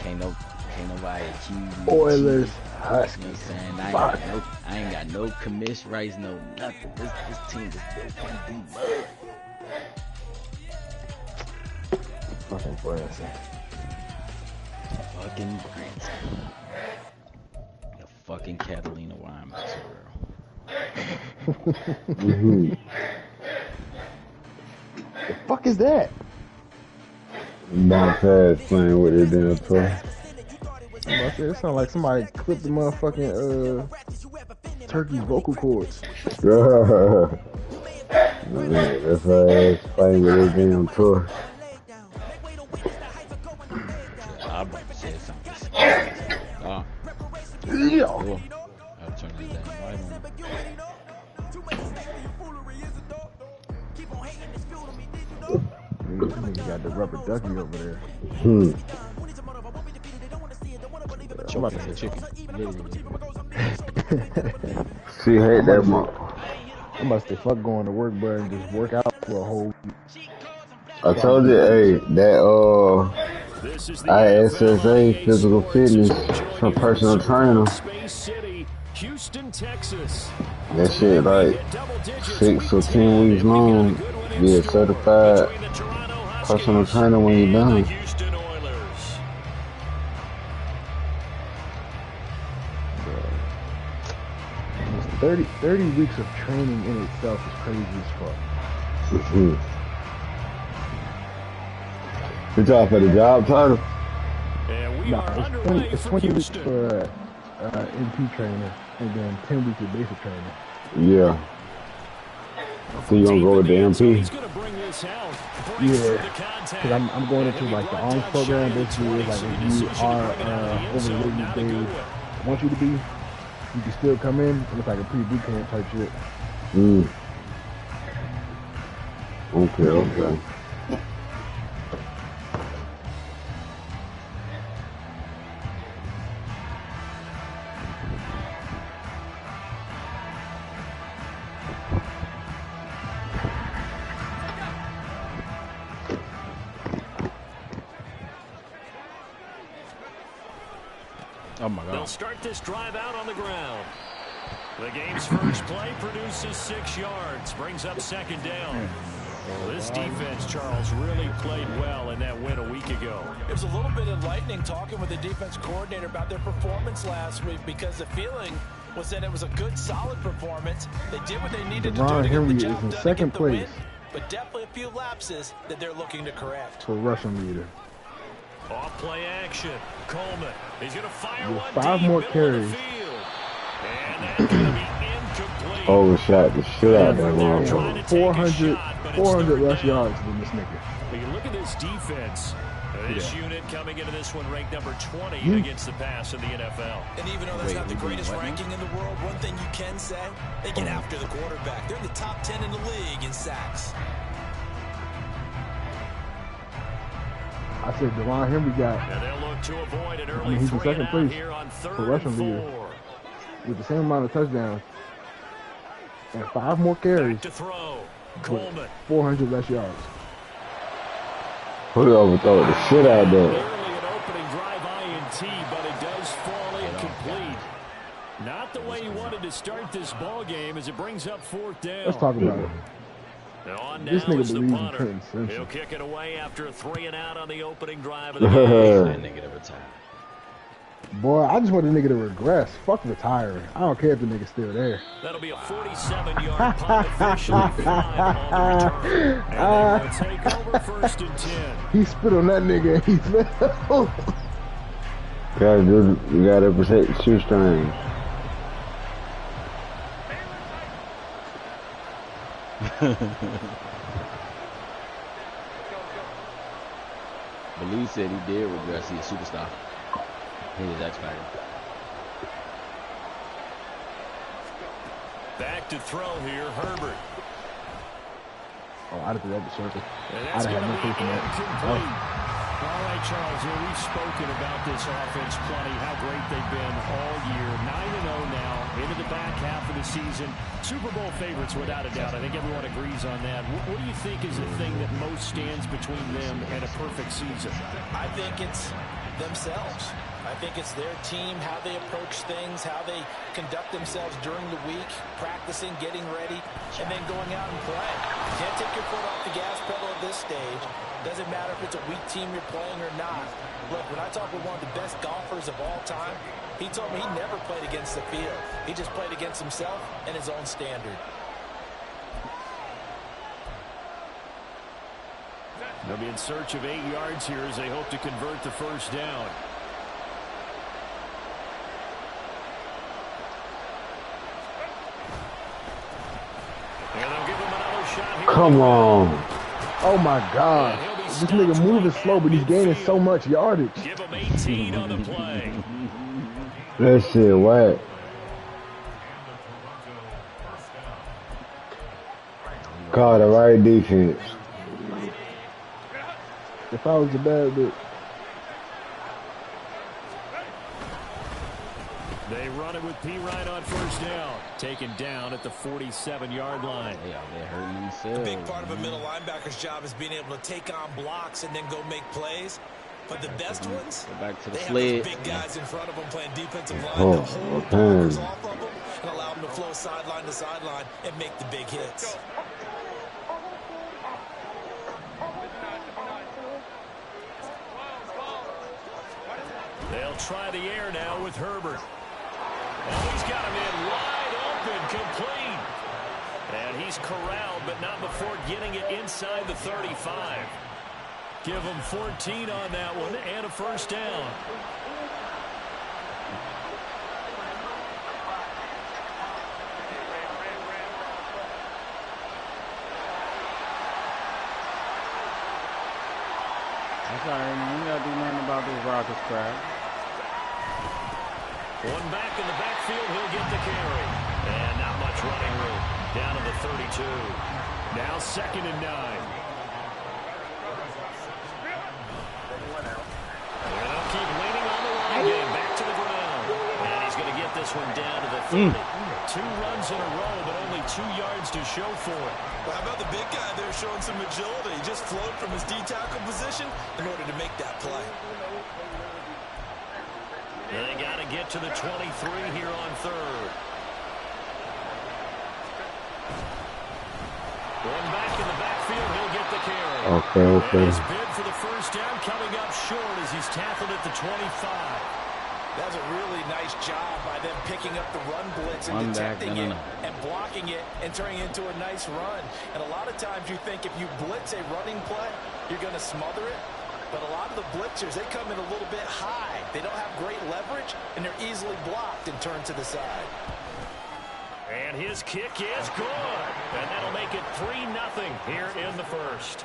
Can't nobody accuse me. Oilers, Huskies. Huskies. You know what I'm saying? I ain't got no commission rights, no nothing. This team is built from the mud. Fucking Branson. Fucking Branson. The fucking Catalina wine material. The fuck is that? Montez playing with it damn toy. It sounds like somebody clipped the motherfucking turkey's vocal cords. Man, that's why ass playing with his damn toy. I'm about to say something. Oh. Yeah. Cool. I'll turn this down right on. You got the rubber ducky over there. I'm about to say chicken. She hate that mom. I'm about to say fuck going to work, bro, and just work out for a whole week. I told you, hey, that ISSA physical fitness for personal trainer. Houston, Texas. That shit like 6 or 10 weeks long. Be a certified personal trainer when you're done. 30 weeks of training in itself is crazy as fuck. You talking for the job title? No, it's 20 weeks for MP trainer and then 10 weeks of basic training. Yeah. So you gonna go with the MP? Yeah, because I'm going into like the arms program. Basically, it's like if you are over the weight they want you to be, you can still come in. It's like a pre-boot camp type shit. Okay. Oh my God. They'll start this drive out on the ground. The game's first play produces 6 yards, brings up second down. This defense, Charles, really played well in that win a week ago. It was a little bit enlightening talking with the defense coordinator about their performance last week because the feeling was that it was a good, solid performance. They did what they needed to do to get the job done to get the win, but definitely a few lapses that they're looking to correct. For rushing leader. Off play action. Coleman. He's going to fire one 5 more carries. And that's going to be incomplete. Overshot the shit out of that one. 400 less yards than this nigga. But you look at this defense. This unit coming into this one ranked number 20 against the pass in the NFL. And even though that's not the greatest ranking in the world, one thing you can say, they get after the quarterback. They're in the top 10 in the league in sacks. I said Devon Henry got. And they'll look to avoid an early He's in second place for rushing leader with the same amount of touchdowns and 5 more carries. Back to throw. Coleman. 400 less yards. Who overthrow the shit out of that? Early an opening drive INT, but it does fall incomplete. Not the way he wanted to start this ball game as it brings up 4th down. Let's talk about it. This nigga believes in Trenton Simpson. He'll kick it away after a 3 and out on the opening drive of the game. Boy, I just want the nigga to regress. Fuck retiring. I don't care if the nigga's still there. That'll be a 47-yard punt officially flying on the return. And they will take over 1st and 10. He spit on that nigga and he fell. You gotta protect the shoestrings. Believe said he did regress. He's a superstar. He is X Factor. Back to throw here, Herbert. Oh, I'd have threw that to circle. I'd have no faith in that. All right, Charles, we've spoken about this offense plenty, how great they've been all year. 9-0 now, into the back half of the season. Super Bowl favorites, without a doubt. I think everyone agrees on that. What do you think is the thing that most stands between them and a perfect season? I think it's themselves. I think it's their team, how they approach things, how they conduct themselves during the week, practicing, getting ready, and then going out and playing. You can't take your foot off the gas pedal at this stage. Doesn't matter if it's a weak team you're playing or not. Look, when I talk with one of the best golfers of all time, he told me he never played against the field. He just played against himself and his own standard. They'll be in search of 8 yards here as they hope to convert the first down. And they'll give him another shot here. Come on. Oh my God. This nigga moving slow, but he's gaining so much yardage. Give him 18 on the play. That shit whack. Call the right defense. If I was a bad bitch. They run it with P. Ryan on first down. Taken down at the 47-yard line. Yeah, they're hurting themselves. A big part of a middle linebacker's job is being able to take on blocks and then go make plays. But the best ones, go back to the they sled. have those big guys in front of them playing defensive line. Oh, They'll hold blockers off of them and allow them to flow sideline to sideline and make the big hits. They'll try the air now with Herbert. Oh, he's got him in wide open, complete. And he's corralled, but not before getting it inside the 35. Give him 14 on that one and a first down. That's all right, man. You gotta do nothing about this Rockets crowd. One back in the backfield, he'll get the carry. And not much running room. Down to the 32. Now 2nd and 9. And they'll keep leaning on the run game. Back to the ground. And he's going to get this one down to the 30. 2 runs in a row, but only 2 yards to show for it. Well, how about the big guy there showing some agility? He just flowed from his D-tackle position in order to make that play. And they got to get to the 23 here on 3rd. One back in the backfield, he'll get the carry. Okay. His bid for the first down coming up short as he's tackled at the 25. That was a really nice job by them picking up the run blitz and detecting it and blocking it and turning it into a nice run. And a lot of times you think if you blitz a running play, you're going to smother it. But a lot of the blitzers, they come in a little bit high. They don't have great leverage, and they're easily blocked and turned to the side. And his kick is good. And that'll make it 3-0 here in the first.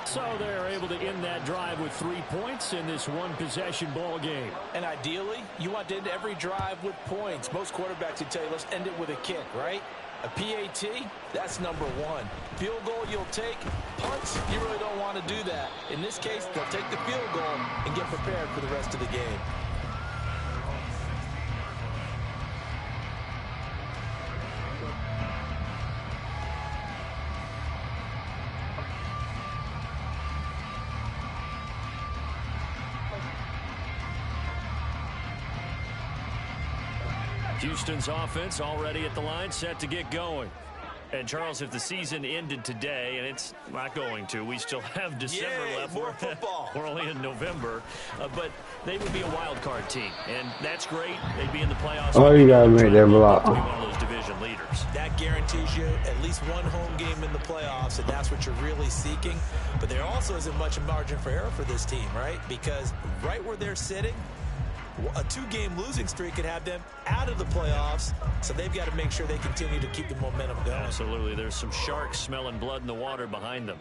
So they're able to end that drive with 3 points in this one-possession ball game. And ideally, you want to end every drive with points. Most quarterbacks would tell you, let's end it with a kick, right? A PAT, that's number 1. Field goal you'll take. Punts, you really don't want to do that. In this case, they'll take the field goal and get prepared for the rest of the game. Houston's offense already at the line, set to get going. And, Charles, if the season ended today, and it's not going to, we still have December left. More football. We're only in November. But they would be a wild card team, and that's great. They'd be in the playoffs. Oh, you got to make that block. To be one of those division leaders. That guarantees you at least one home game in the playoffs, and that's what you're really seeking. But there also isn't much margin for error for this team, right? Because right where they're sitting, a 2-game losing streak could have them out of the playoffs, so they've got to make sure they continue to keep the momentum going. Absolutely. There's some sharks smelling blood in the water behind them.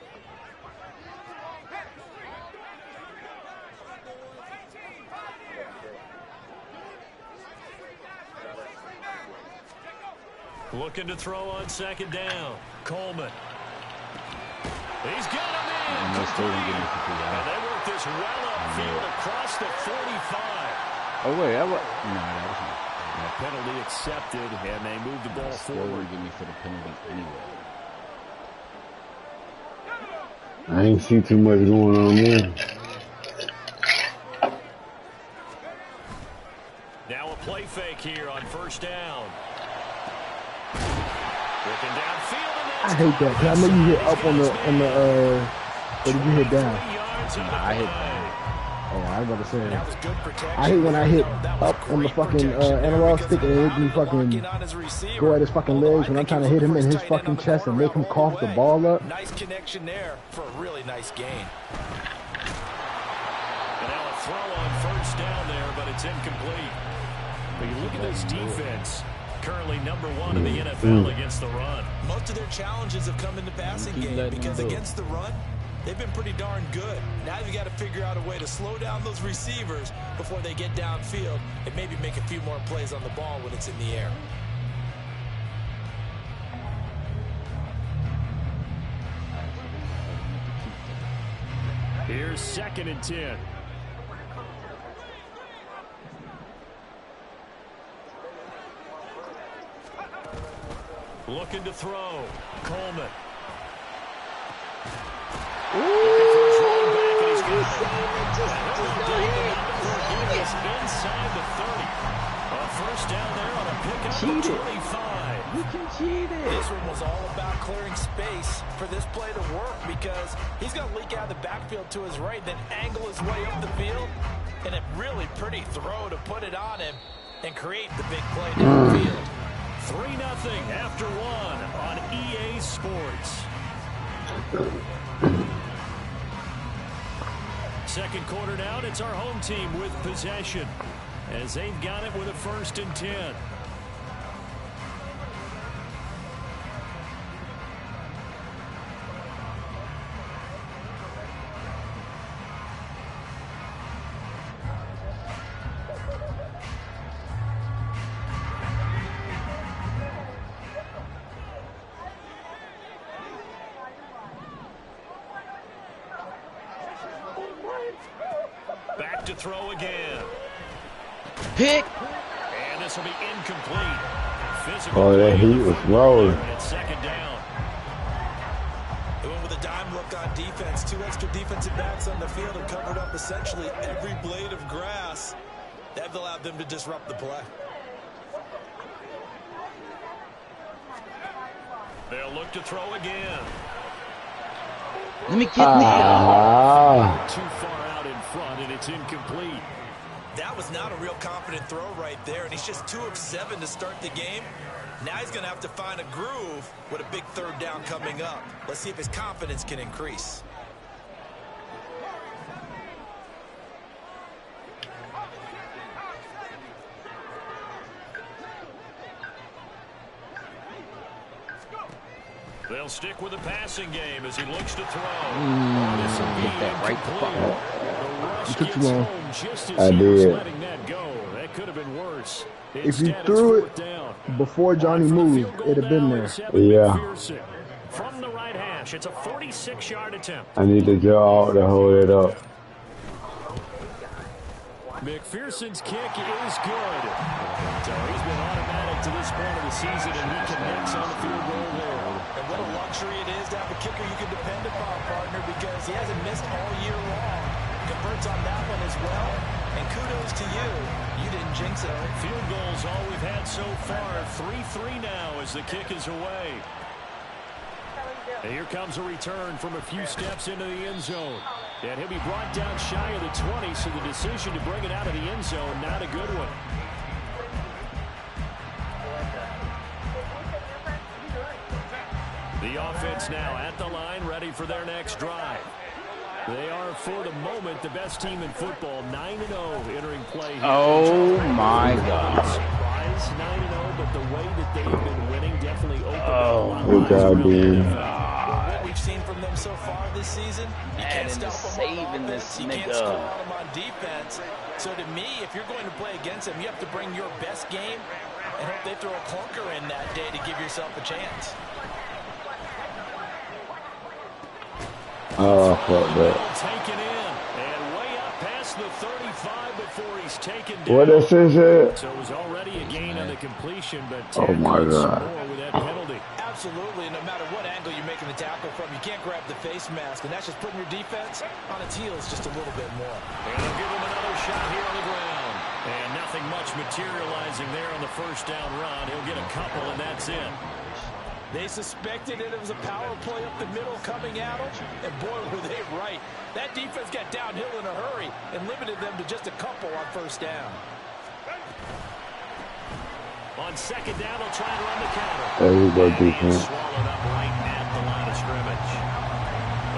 Looking to throw on 2nd down. Coleman. He's got him in. And they work this well upfield across the 45. Oh, wait, that was... No, that was not. Penalty accepted, and they move the ball forward. Give me for the penalty anyway. I ain't see too much going on there. Now a play fake here on first down. Looking downfield, I hate that, because I know you hit up on the or did you hit down? Nah, I hit down. Oh, I was about to say, I hate when I hit up on the fucking analog stick and it make me fucking go at his fucking legs when I'm trying to hit him in his fucking chest and make him cough the ball up. Nice connection there for a really nice gain. And now a throw on first down there, but it's incomplete. But you look at this defense, currently #1 in the NFL against the run. Most of their challenges have come in the passing game because against the run, they've been pretty darn good. Now you've got to figure out a way to slow down those receivers before they get downfield and maybe make a few more plays on the ball when it's in the air. Here's 2nd and 10. Looking to throw. Coleman. Looking for his running back, and he's got it. Inside the 30. A first down there on a pickup of 25. You can cheat it. This one was all about clearing space for this play to work because he's going to leak out of the backfield to his right, then angle his way up the field, and a really pretty throw to put it on him and create the big play downfield. 3-0 after 1 on EA Sports. Second quarter down, it's our home team with possession as they've got it with a 1st and 10. Back to throw again. Pick. And this will be incomplete. Physical Oh, that heat was rolling. It's 2nd down. They went with a dime look on defense. 2 extra defensive backs on the field and covered up essentially every blade of grass. That allowed them to disrupt the play. They'll look to throw again. Let me get me. Too far out in front, and it's incomplete. That was not a real confident throw right there, and he's just 2 of 7 to start the game. Now he's going to have to find a groove with a big 3rd down coming up. Let's see if his confidence can increase. They'll stick with the passing game as he looks to throw. Hit that right the fuck. You took too long. I did. That could have been worse. If you threw it before Johnny moved, it'd have been there. Yeah. From the right hash, it's a 46-yard attempt. I need to draw out to hold it up. McPherson's kick is good. So he's been automatic to this point of the season, and he connects on the field goal there. And what a luxury it is to have a kicker you can depend upon, partner, because he hasn't missed all year long. Converts on that one as well. And kudos to you. You didn't jinx it. Field goals all we've had so far. 3-3 now as the kick is away. And here comes a return from a few steps into the end zone. And he'll be brought down shy of the 20, so the decision to bring it out of the end zone, not a good one. The offense now at the line, ready for their next drive. They are, for the moment, the best team in football, 9-0 entering play here. Oh my God. Surprise, 9-0, but the way that they've been winning definitely opened up. Good job, dude. What we've seen from them so far this season, you can't stop them on offense, you can't score on them on defense. So to me, if you're going to play against them, you have to bring your best game and hope they throw a clunker in that day to give yourself a chance. Oh, fuck that. Taken in and way up past the 35 before he's taken down. What is it? So it was already a gain on the completion, but Oh my God. more with that penalty. Absolutely, no matter what angle you're making the tackle from, you can't grab the face mask, and that's just putting your defense on its heels just a little bit more. And they'll give him another shot here on the ground. And nothing much much materializing there on the first down run. He'll get a couple, and that's it. They suspected it was a power play up the middle coming at them, and boy, were they right. That defense got downhill in a hurry and limited them to just a couple on first down. On second down, they'll try to run the counter. There you go, defense. Swallowed up right at the line of scrimmage.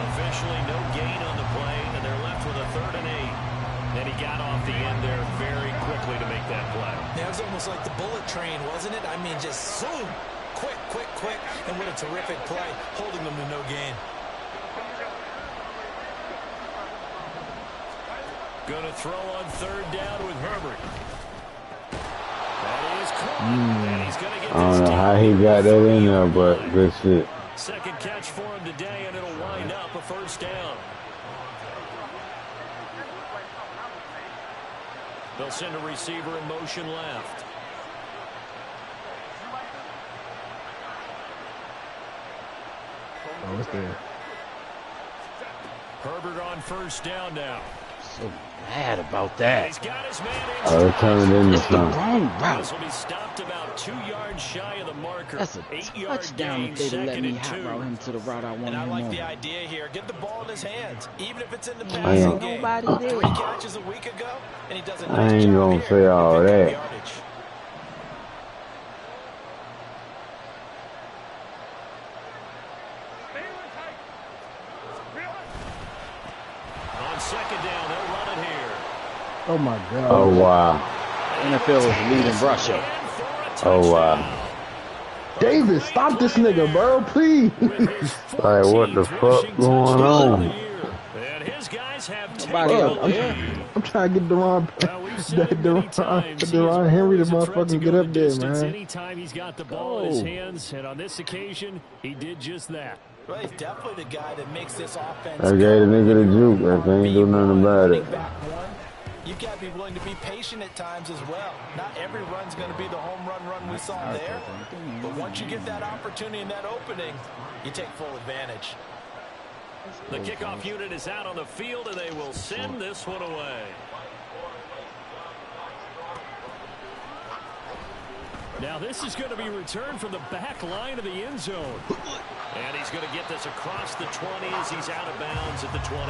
Officially no gain on the play, and they're left with a 3rd and 8. And he got off the end there very quickly to make that play. It was almost like the bullet train, wasn't it? I mean, just zoom. Quick, quick, quick. And what a terrific play, holding them to no gain. Going to throw on 3rd down with Herbert. That is caught. And he's going to get I don't know how he got that in there, but good shit. Second catch for him today, and it'll wind up a first down. They'll send a receiver in motion left. Oh, it's there. Herbert on first down now. So mad about that. He's got his man in. Oh, it turned into It's the something. wrong This route. will be stopped about 2 yards shy of the marker. That's a 8-yard touchdown gain, if they'd have let second me and hot 2. route him to the route I wanted And I him like on. the idea here. Get the ball in his hands, even if it's in the I passing ain't- game. Nobody did. 3 catches a week ago, and he does a I nice ain't job gonna here say all picking up that. yardage. On second down, they'll run it here. Oh my God. Oh, wow. NFL is leading Russia. And for a Oh, wow. touchdown. Davis, stop this nigga, bro, please. With his Like, what the 14th fuck rushing going touchdown of on? the year. And his guys have taken Nobody the else. lead. I'm trying to get Well, we've said it many times, he is Deron Henry to always a threat to motherfucking go get the up there, distance man. Anytime he's got the ball in his Go. hands, and on this occasion, he did just that. Well, he's definitely the guy that makes this offense. I gave the nigga the juke. I can't do nothing about it. You've got to be willing to be patient at times as well. Not every run's going to be the home run we saw there. But once you get that opportunity and that opening, you take full advantage. The kickoff unit is out on the field, and they will send this one away. Now this is going to be returned from the back line of the end zone. And he's going to get this across the 20 as he's out of bounds at the 23.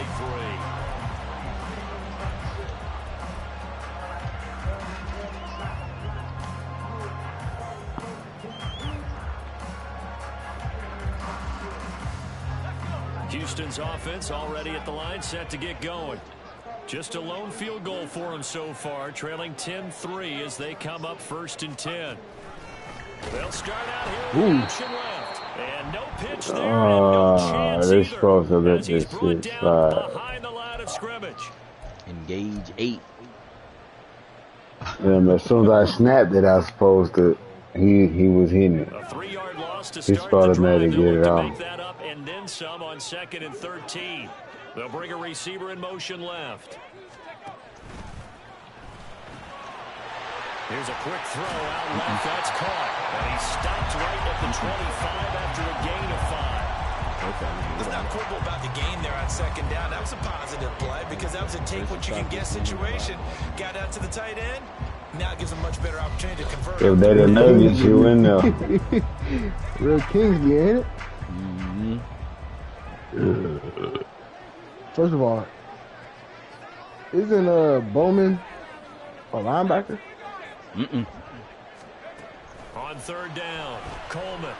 Houston's offense already at the line, set to get going. Just a lone field goal for them so far, trailing 10-3 as they come up 1st and 10. They'll start out here with option left. And no pitch there, and no chance they're either, supposed to let as he's this brought shit down slide. behind the line of scrimmage. Engage 8. Damn, as soon as I snapped it, I was supposed to. He was hitting it. A 3-yard loss to He start the started drive. to They'll get look it to out. make that up and then some on 2nd and 13. They'll bring a receiver in motion left. Here's a quick throw out left. That's caught. And he stopped right at the 25 after a gain of 5. Let's not quibble about the gain there on 2nd down. That was a positive play because that was a take what you can get situation. Got out to the tight end. Now it gives a much better opportunity to convert. If they didn't get you in there. Real Kingsley, ain't it? First of all, isn't Bowman a linebacker? On 3rd down, Coleman.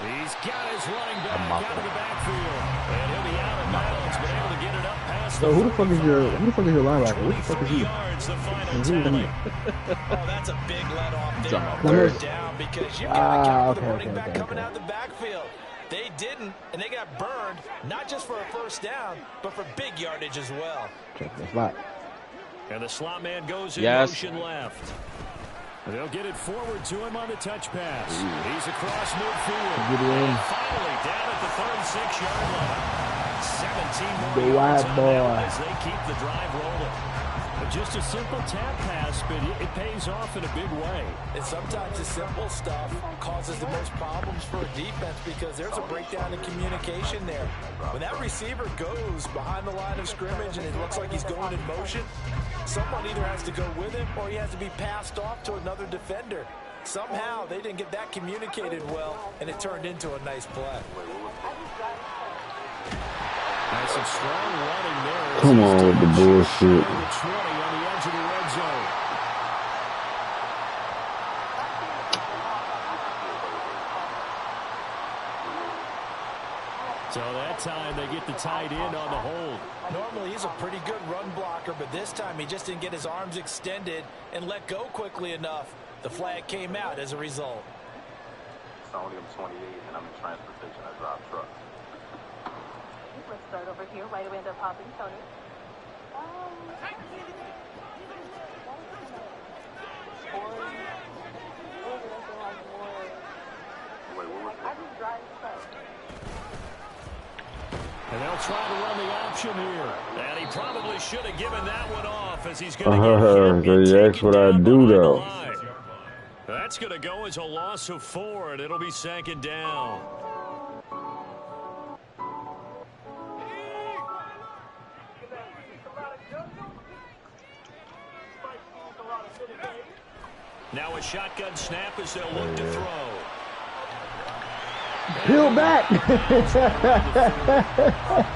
He's got his running back out of the backfield. And he'll be out of bounds, but able to get it up past So who the fuck is your linebacker? What the fuck is 23 he? yards, the final Who's he? tally. Oh, that's a big let off there on Numbers? 3rd down because you've got to count for the okay, running back okay, coming okay. out the backfield. They didn't, and they got burned, not just for a 1st down, but for big yardage as well. Check the slot. And the slot man goes in Yes. motion left. They'll get it forward to him on the touch pass. He's across midfield. Get it in. And finally down at the 36-yard line. 17 more The yards white on boy. that as they keep the drive rolling. Just a simple tap pass, but it pays off in a big way. And sometimes the simple stuff causes the most problems for a defense because there's a breakdown in communication there. When that receiver goes behind the line of scrimmage and it looks like he's going in motion, someone either has to go with him or he has to be passed off to another defender. Somehow they didn't get that communicated well, and it turned into a nice play. Nice and strong running there. Come on with the bullshit. 20 on the edge of the red zone. So that time they get the tight end on the hold. Normally he's a pretty good run blocker, but this time he just didn't get his arms extended and let go quickly enough. The flag came out as a result. Only I'm 28 and I'm in transportation. I drive trucks. Let's start over here. Right away, end up hopping, Tony. I just drive trucks. And they'll try to run the option here. And he probably should have given that one off as he's going to get hit. That's what I do, though. That's going to go as a loss of 4, and it'll be second down. Now a shotgun snap as they'll look to throw. Peel back.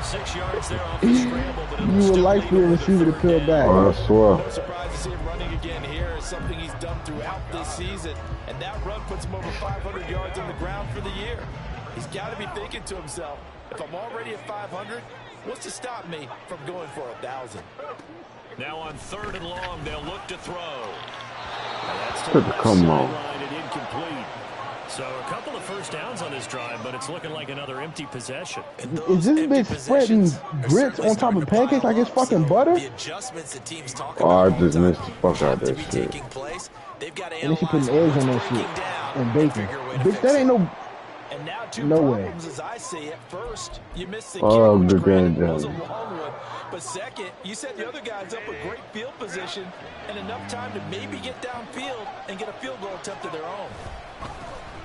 6 yards there off the scramble, but You would like for the receiver to peel back. I swear. No surprise to see him running again here. It's something he's done throughout this season. And that run puts him over 500 yards on the ground for the year. He's got to be thinking to himself, if I'm already at 500, what's to stop me from going for 1,000? Now on 3rd and long, they'll look to throw. Come on. And incomplete. So a couple of first downs on this drive, but it's looking like another empty possession. Is this bitch spreading grits on top of pancakes like it's fucking butter? The adjustments the teams talk Oh, I about just missed the fuck out of that shit. taking place. They've got to And then she putting analyze eggs on what's that breaking shit down and bacon. figure a way to Bitch, fix that ain't it. no. And now two No way. problems as I see it. First, you missed the Oh, kick, the which granted grand was a judge. long one. But second, you set the other guys up with great field position and enough time to maybe get downfield and get a field goal attempt of their own.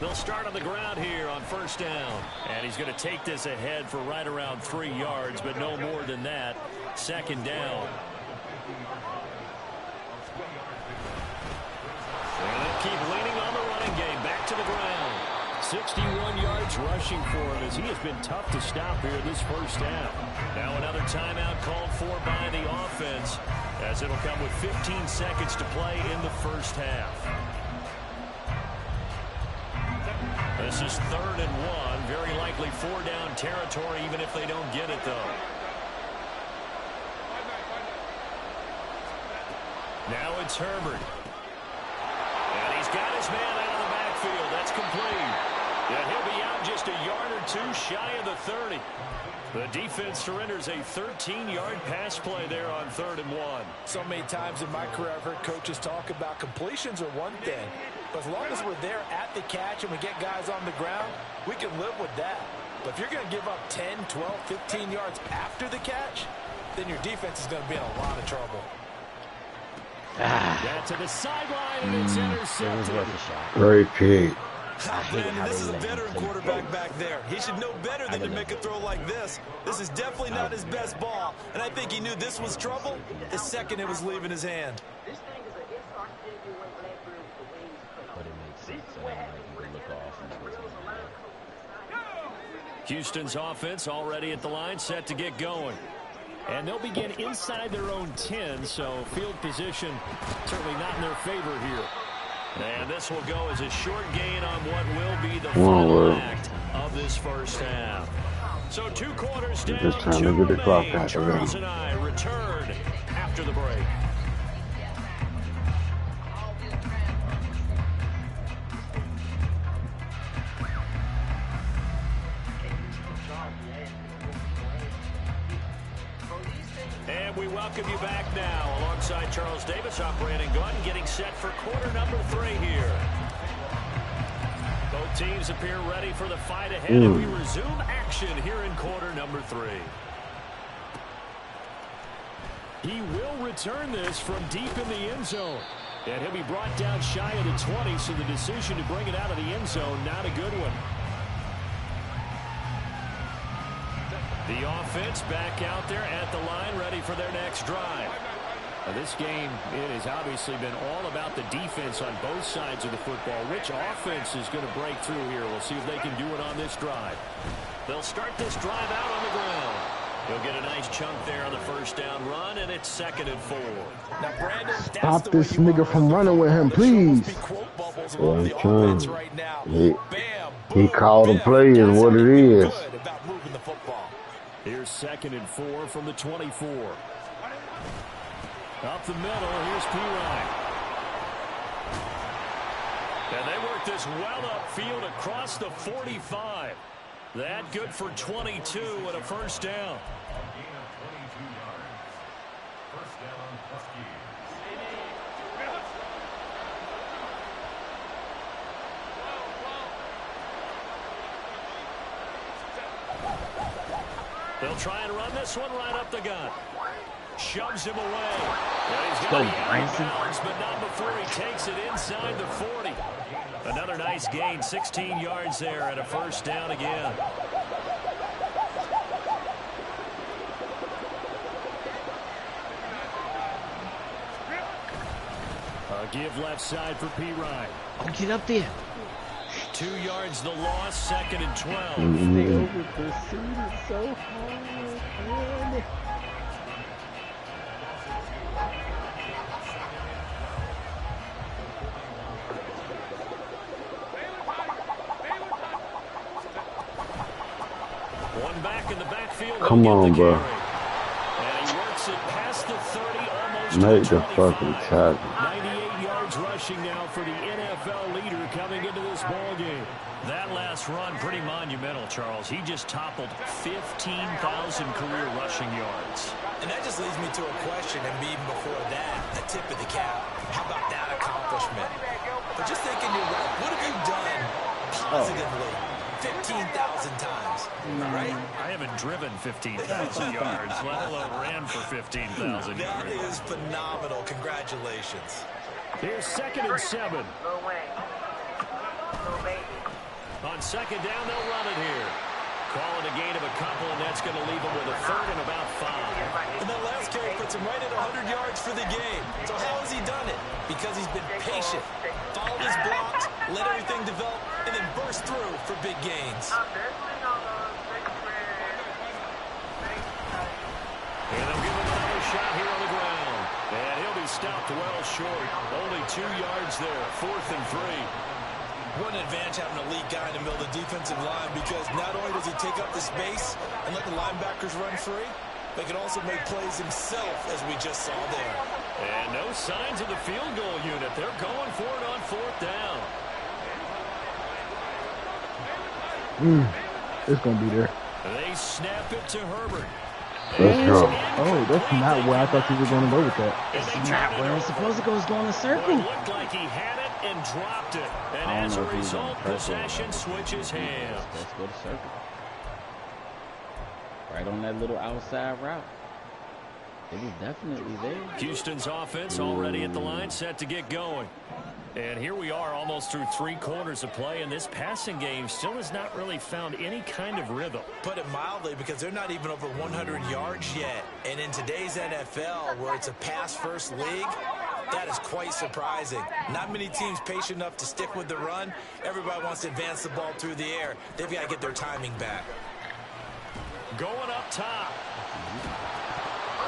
They'll start on the ground here on 1st down. And he's going to take this ahead for right around 3 yards, but no more than that. 2nd down. And they'll keep leaning on the running game. Back to the ground. 61 yards rushing for him as he has been tough to stop here this first half. Now another timeout called for by the offense as it'll come with 15 seconds to play in the first half. This is 3rd and 1. Very likely 4-down territory even if they don't get it, though. Now it's Herbert. And he's got his man out of the backfield. That's complete. Yeah, he'll be out just a yard or two shy of the 30. The defense surrenders a 13-yard pass play there on 3rd and 1. So many times in my career I've heard coaches talk about completions are one thing. But as long as we're there at the catch and we get guys on the ground, we can live with that. But if you're going to give up 10, 12, 15 yards after the catch, then your defense is going to be in a lot of trouble. Got to the sideline, and it's intercepted. Great pick. This is a veteran quarterback back there. He should know better than to make a throw like this. This is definitely not his best ball, and I think he knew this was trouble the second it was leaving his hand. Houston's offense already at the line, set to get going. And they'll begin inside their own 10, so field position certainly not in their favor here. And this will go as a short gain on what will be the final act of this first half. So 2 quarters down, Just trying 2 to get the clock remain. out of Charles them. and I return after the break. And we welcome you back now alongside Charles Davis, I'm Brandon Gunn, getting set for quarter number 3 here. Both teams appear ready for the fight ahead, and we resume action here in quarter number 3. He will return this from deep in the end zone. And he'll be brought down shy of the 20, so the decision to bring it out of the end zone, not a good one. The offense back out there at the line, ready for their next drive. Now this game, it has obviously been all about the defense on both sides of the football. Which offense is going to break through here? We'll see if they can do it on this drive. They'll start this drive out on the ground. He'll get a nice chunk there on the first down run, and it's 2nd and 4. Now, Brandon, stop this nigga from running with him, please. He called a play is what it is. Here's 2nd and 4 from the 24. Up the middle, here's P-Ryan. And they work this well upfield across the 45. That good for 22 and a first down. They'll try and run this one right up the gut. Shoves him away. And he's got it out of bounds, but not before he takes it inside the 40. Another nice gain, 16 yards there and a first down again. A give left side for P-Ryan. Oh, get up there. 2 yards the loss, 2nd and 12. They over-pursued it so hard, man. One back in the backfield. Come on, bro. And he works it past the 30, almost Make the fucking tackle. 98 yards rushing now for the NFL leader coming into this ball game. That last run, pretty monumental, Charles. He just toppled 15,000 career rushing yards. And that just leads me to a question, and even before that, a tip of the cap. How about that accomplishment? But just thinking you're right, what have you done positively 15,000 times, right? I haven't driven 15,000 yards, let alone ran for 15,000 yards. That is phenomenal. Congratulations. Here's 2nd and 7. On 2nd down, they'll run it here. Calling a gain of a couple, and that's going to leave them with a 3rd and about 5. And that last carry puts him right at 100 yards for the game. So how has he done it? Because he's been patient, followed his blocks, let everything develop, and then burst through for big gains. And they'll give him another shot here on the ground. And he'll be stopped well short. Only 2 yards there, 4th and 3. What an advantage having an elite guy in the middle of the defensive line, because not only does he take up the space and let the linebackers run free, but he can also make plays himself, as we just saw there. And no signs of the field goal unit. They're going for it on 4th down. It's going to be there. They snap it to Herbert. Let's go. Oh, that's not where I thought you were going to go with that. It's not where it's supposed to go. It's going in a circle. It looked like he had it and dropped it. And as a result, possession switches hands. Let's go to circle. Right on that little outside route. It was definitely there. Houston's offense already at the line, set to get going. And here we are almost through 3 quarters of play, and this passing game still has not really found any kind of rhythm. Put it mildly, because they're not even over 100 yards yet. And in today's NFL, where it's a pass-first league, that is quite surprising. Not many teams patient enough to stick with the run. Everybody wants to advance the ball through the air. They've got to get their timing back. Going up top.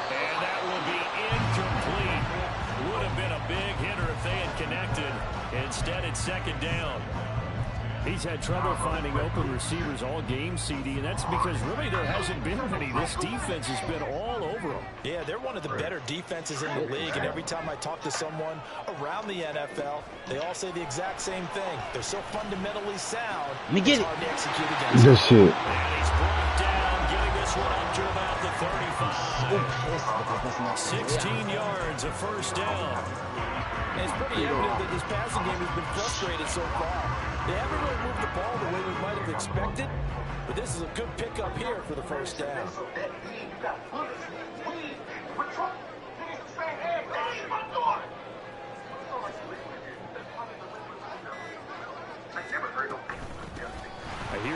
And that will be incomplete. Would have been a big hitter if they had connected. Instead, it's 2nd down. He's had trouble finding open receivers all game, CD, and that's because really there hasn't been any. This defense has been all over them. Yeah, they're one of the better defenses in the league, and every time I talk to someone around the NFL, they all say the exact same thing. They're so fundamentally sound, it's hard to execute against them. Good shit. And he's brought down, getting this one up to about the 35. 16 yards, a first down. And it's pretty evident that this passing game has been frustrated so far. They haven't really moved the ball the way we might have expected, but this is a good pickup here for the first down.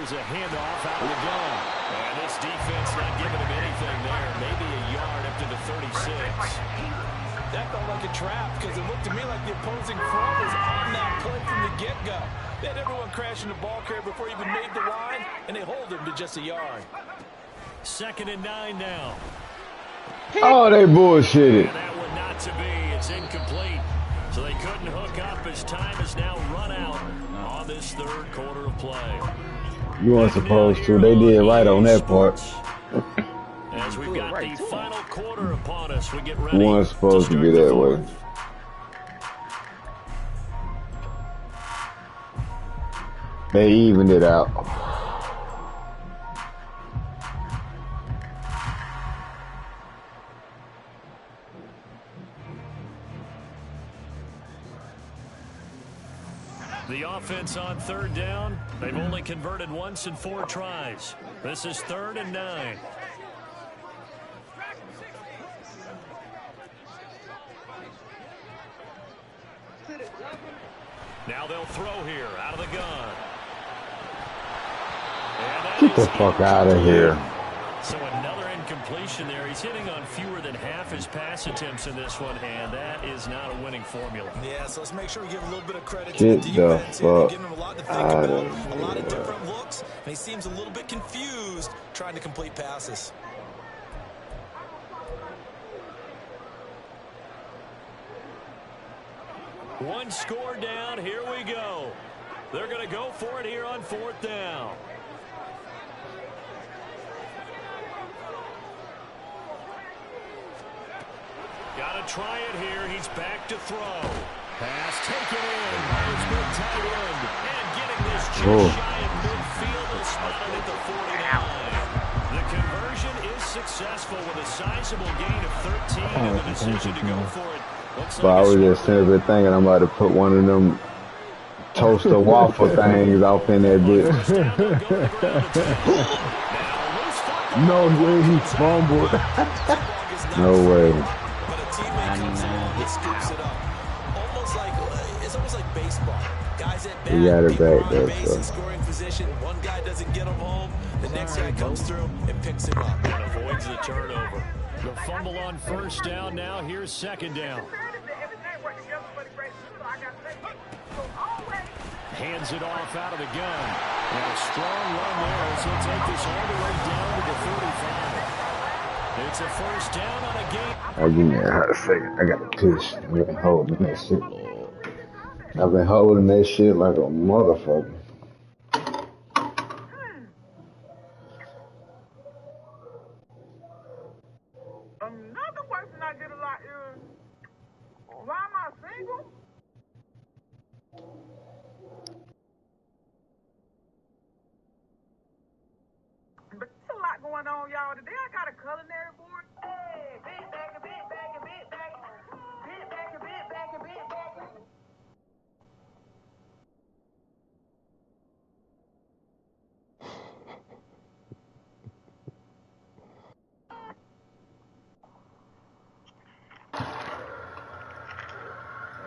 is a handoff out of the gun. And this defense not giving him anything there. Maybe a yard up to the 36. That felt like a trap because it looked to me like the opposing front was on that play from the get-go. They had everyone crashing the ball carrier before he even made the line, and they hold him to just a yard. 2nd and 9 now. Oh, they bullshitted. And that one not to be. It's incomplete. So they couldn't hook up as time is now run out on this 3rd quarter of play. You weren't supposed to. They did right on that part. As we've got the final quarter upon us, we get ready. You weren't supposed to be that way. They evened it out. The offense on 3rd down. They've only converted once in 4 tries. This is 3rd and 9. Now they'll throw here out of the gun. Get the fuck out of here. So another incompletion there. He's hitting on fewer than half his pass attempts in this one, and that is not a winning formula. Yeah, so let's make sure we give a little bit of credit to the defense. Giving him a lot to think about, a lot of different looks, and he seems a little bit confused trying to complete passes. One score down. Here we go. They're going to go for it here on 4th down. Got to try it here. He's back to throw. Pass taken in. It's been tight end. And getting this just shy of midfield and spotted at the 49. The conversion is successful with a sizable gain of 13 and the decision to go for it. But I was just sitting there thinking I'm about to put one of them toaster waffle things off in that bitch. No way he fumbled. No way. It's almost like baseball. Guys at bat, he got it back there, in scoring position. One guy doesn't get him home. The next guy comes through and picks him up. And avoids the turnover. The fumble on 1st down now. Here's 2nd down. Hands it off out of the gun. And a strong run there as he'll take this all the way down to the 35. It's a 1st down on a game. I'll give me a hot second. I got to push. I've been holding that shit. I've been holding that shit like a motherfucker. Another question I get a lot is, why am I single? But there's a lot going on, y'all. Today I got a culinary board. Hey, bit back a bit back a bit back. Bit back a bit back a bit back.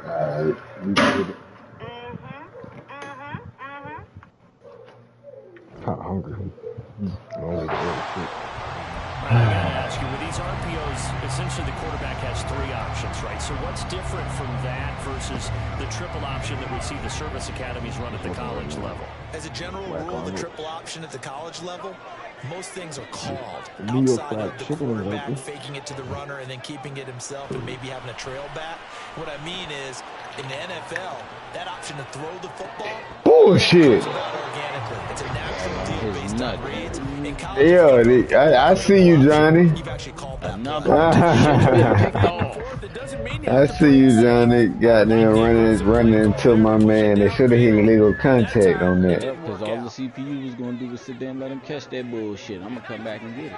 Alright, we did it. Hot hungry. Only I gotta ask you, with these RPOs, essentially the quarterback has 3 options, right? So what's different from that versus the triple option that we see the service academies run at the college level? As a general rule, the triple option at the college level, most things are called New York outside of the fried chicken is quarterback open. faking it to the runner and then keeping it himself and maybe having a trail back. What I mean is, in the NFL, that option to throw the football bullshit. comes about organically. It's a natural deal based on reads. In college, Yeah, I see you, Johnny. you've actually called that I see you, Johnny. Goddamn running into my man. They should have hit illegal contact on that. Yep, because all the CPU was going to do was sit there and let him catch that bullshit. I'm going to come back and get it.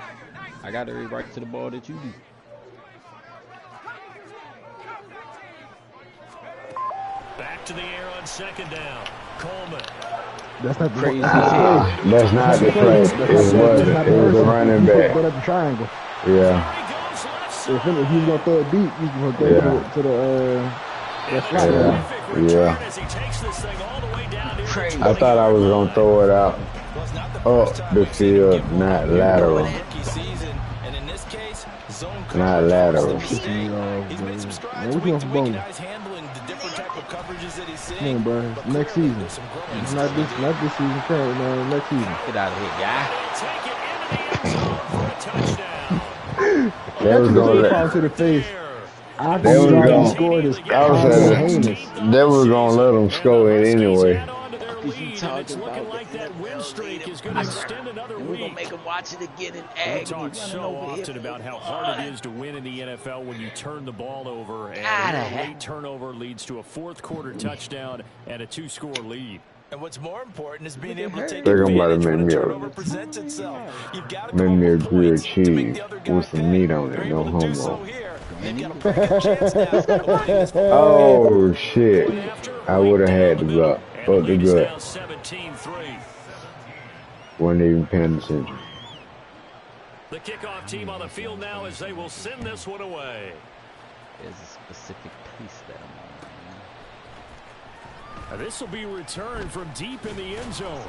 I got to right to the ball that you do. Back to the air on 2nd down. Coleman. That's not Crazy the as hell. That's not the play. It wasn't. It was a running back. Go at the triangle. Yeah. If he's gonna throw it deep, he's gonna go to the slot. Yeah. I thought I was gonna throw it out. Well, it's not the Up first time the we've seen him field, get one not in the lateral. rookie season, and in this case, zone Not coverage lateral. forced him to stay. He's made some strides week to week, and now he's handling the different type of coverages that he's seeing. Come on, bro. But Next clearly, season. there's some growing Not still to this do. season, currently, man. Next season. Get out of here, guy. Take it into the end zone for a touchdown. They was gonna That let. to the face. After They you was already gonna. scored is I was kinda saying heinous. they was gonna let them score it anyway. It's talking about like that win streak is going to extend another and we're gonna week. make him watch it again in We agony. talk running so over often here. about how hard it is to win in the NFL when you turn the ball over, and Outta a here. late turnover leads to a fourth quarter touchdown and a 2-score lead. And what's more important is being able to take They're gonna advantage when a make me turnover presents itself. You've got to Make come me up a with grilled points to make cheese the other guy with some pay. meat on They're it. No able to do so homo. here. They've got a pretty good chance now of winning this ball. Oh shit! I would have had the gut. And Fuck the lead is gut. now 17-3. Wasn't even paying attention. The kickoff team on the field now as they will send this one away. There's a specific piece that I'm This will be returned from deep in the end zone.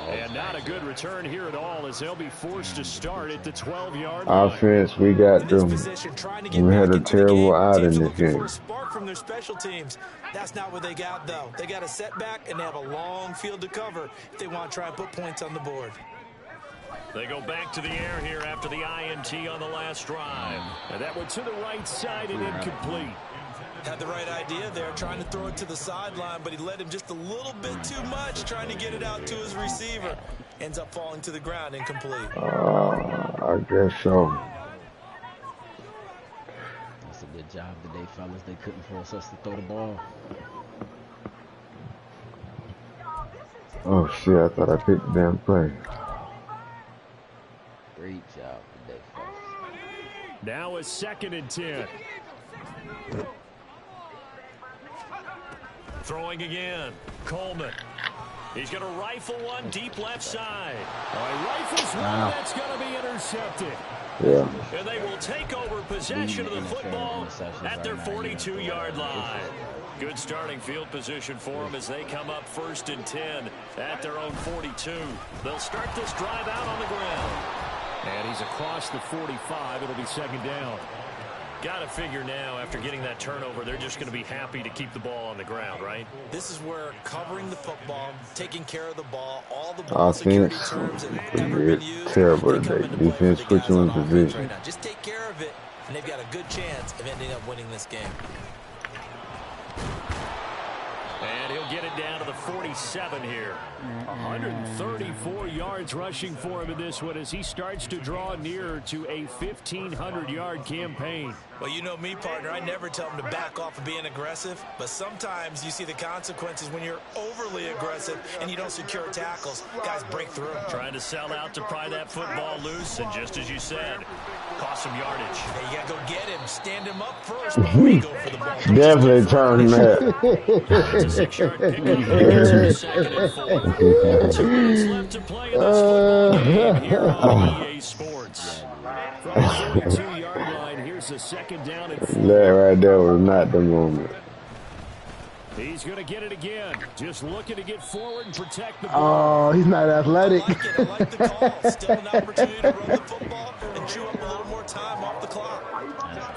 And not a good return here at all as they'll be forced to start at the 12-yard line. Offense, we got them. We had a terrible out in this game. Spark from their special teams. That's not what they got, though. They got a setback, and they have a long field to cover if they want to try and put points on the board. They go back to the air here after the INT on the last drive. And that one to the right side and incomplete. Had the right idea there, trying to throw it to the sideline, but he led him just a little bit too much, trying to get it out to his receiver. Ends up falling to the ground, incomplete. I guess so. That's a good job today, fellas. They couldn't force us to throw the ball. Oh shit! I thought I picked the damn play. Great job today, fellas. Now a 2nd and 10. Throwing again. Coleman. He's going to rifle one deep left side. Rifles one that's going to be intercepted. Yeah. And they will take over possession of the football at their 42-yard line. Good starting field position for them as they come up 1st and 10 at their own 42. They'll start this drive out on the ground. And he's across the 45. It'll be 2nd down. Got to figure now, after getting that turnover, they're just going to be happy to keep the ball on the ground, right? This is where covering the football, taking care of the ball, all the ball security terms that have ever been used. Terrible today. Defense puts you in position. Right now. Just take care of it, and they've got a good chance of ending up winning this game. And he'll get it down to the 47 here. 134 yards rushing for him in this one as he starts to draw nearer to a 1,500-yard campaign. Well, you know me, partner. I never tell them to back off of being aggressive, but sometimes you see the consequences when you're overly aggressive and you don't secure tackles. Guys break through. Trying to sell out to pry that football loose, and just as you said, cost some yardage. Hey, you got to go get him. Stand him up first before you go for the ball. Definitely turn that. It's a 6-yard pickup here. 2nd and 4. 2 minutes left to play in this football game here on EA Sports. From the 42-yard line, here's the 2nd down and 4. That right there was not the moment. He's going to get it again. Just looking to get forward and protect the ball. Oh, he's not athletic. I like the call. Still an opportunity to run the football and chew up a little more time off the clock.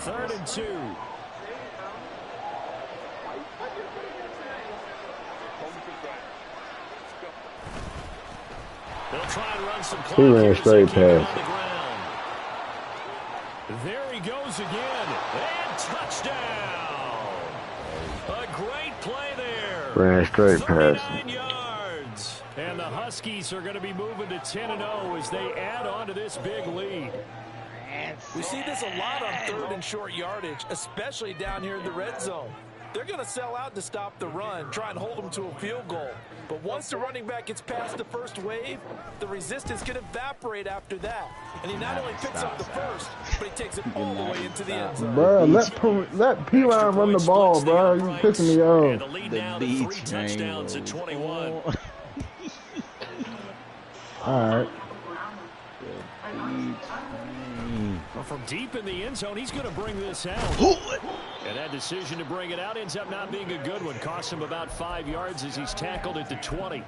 3rd and 2. They'll try and run some clock. He ran straight past. There he goes again. And touchdown. A great play there. Ran straight past 39 yards. And the Huskies are going to be moving to 10-0 as they add on to this big lead. We see this a lot on 3rd and short yardage, especially down here in the red zone. They're going to sell out to stop the run, try and hold them to a field goal. But once the running back gets past the first wave, the resistance can evaporate after that. And he not only picks up the first, but he takes it all the way into the end zone. Bro, let P-Line run the ball, bro. You pissing me And off. the lead now to 3 touchdowns at 21. All right. Well, from deep in the end zone, he's going to bring this out. And that decision to bring it out ends up not being a good one. Cost him about 5 yards as he's tackled at the 20.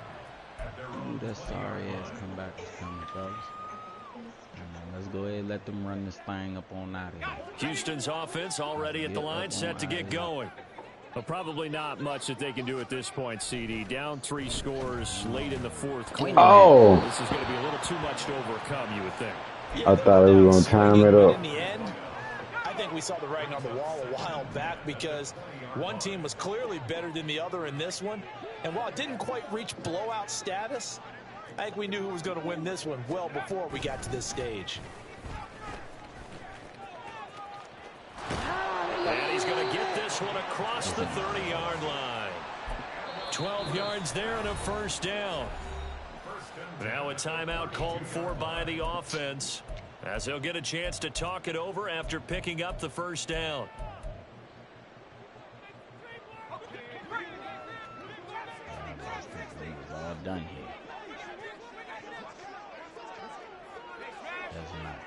Ooh, that sorry ass comeback is coming, fellas. Let's go ahead and let them run this thing up on out of here. Houston's offense already at the line, set to get going. But probably not much that they can do at this point, CD. Down 3 scores late in the fourth quarter. Oh! This is going to be a little too much to overcome, you would think. I thought we were going to time it up. In the end, I think we saw the writing on the wall a while back because one team was clearly better than the other in this one. And while it didn't quite reach blowout status, I think we knew who was going to win this one well before we got to this stage. And he's going to get this one across the 30-yard line. 12 yards there and a first down. Now a timeout called for by the offense, as they'll get a chance to talk it over after picking up the first down. It was all done here. Doesn't matter.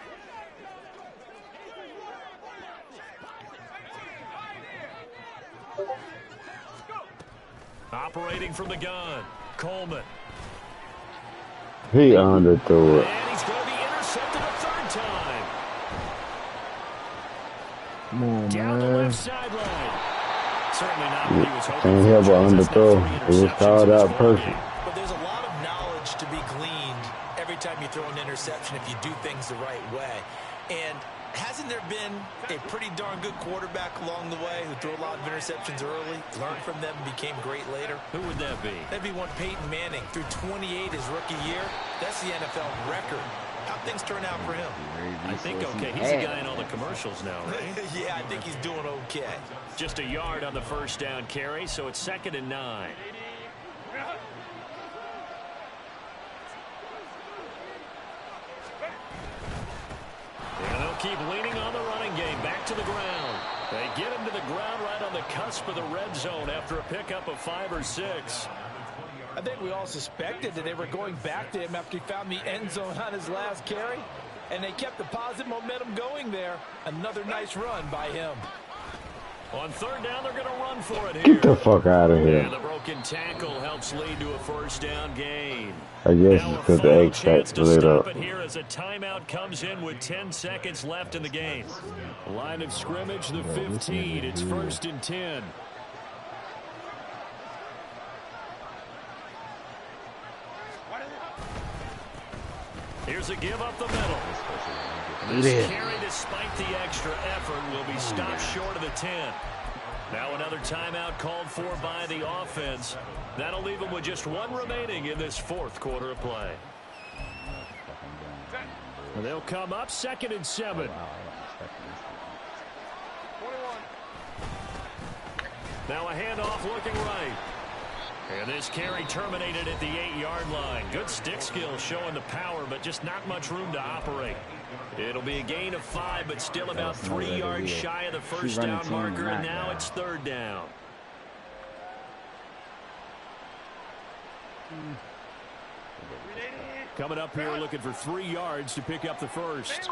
Operating from the gun, Coleman. He underthrew it. And he's going to be intercepted a third time. Come on, Down the man. left sideline. Certainly not what he was hoping Can't for. help but underthrow. It was Interceptions called in his out ball perfect. game. But there's a lot of knowledge to be gleaned every time you throw an interception if you do things the right way. And hasn't there been a pretty darn good quarterback along the way who threw a lot of interceptions early, learned from them, and became great later? Who would that be? That'd be one Peyton Manning. Threw 28 his rookie year. That's the NFL record. How'd things turn out for him? I think okay. He's the guy in all the commercials now, right? Yeah, I think he's doing okay. Just a yard on the first down carry, so it's 2nd and 9. And they'll keep leaning on the running game. Back to the ground. They get him to the ground right on the cusp of the red zone after a pickup of 5 or 6. I think we all suspected that they were going back to him after he found the end zone on his last carry, and they kept the positive momentum going there. Another nice run by him. On 3rd down, they're going to run for it here. Get the fuck out of here. And the broken tackle helps lead to a first down gain. I guess Now it's a because the final egg chance sack to lit stop up. it here as a timeout comes in with 10 seconds left in the game. Line of scrimmage, the 15. It's 1st and 10. Here's a give up the middle. This carry, despite the extra effort, will be stopped short of the 10. Now another timeout called for by the offense. That'll leave them with just 1 remaining in this 4th quarter of play. And they'll come up 2nd and 7. Now a handoff looking right. And this carry terminated at the 8-yard line. Good stick skill showing the power, but just not much room to operate. It'll be a gain of 5, but still about 3 yards shy of the first down marker, and now it's 3rd down. Coming up here looking for 3 yards to pick up the first.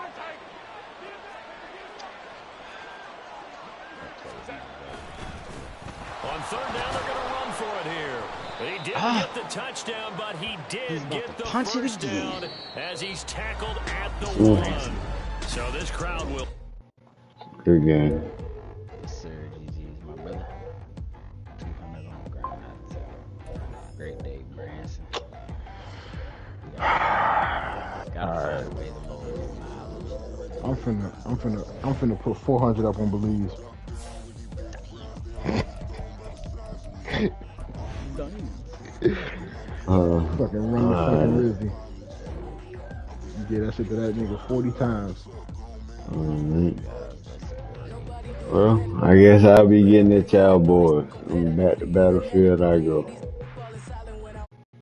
On 3rd down, they're going to run for it here. He didn't get the touchdown, but he did get the first down as he's tackled at the 1. So this crowd will. Good game. Yes, sir. GG's, my brother. 200 on the ground. Great day, Branson. Gotta find a way to lower I'm finna put 400 up on Belize. Fucking run the fucking Rizzy. You get that shit to that nigga 40 times. Well, I guess I'll be getting at y'all boys. Back to Battlefield I go.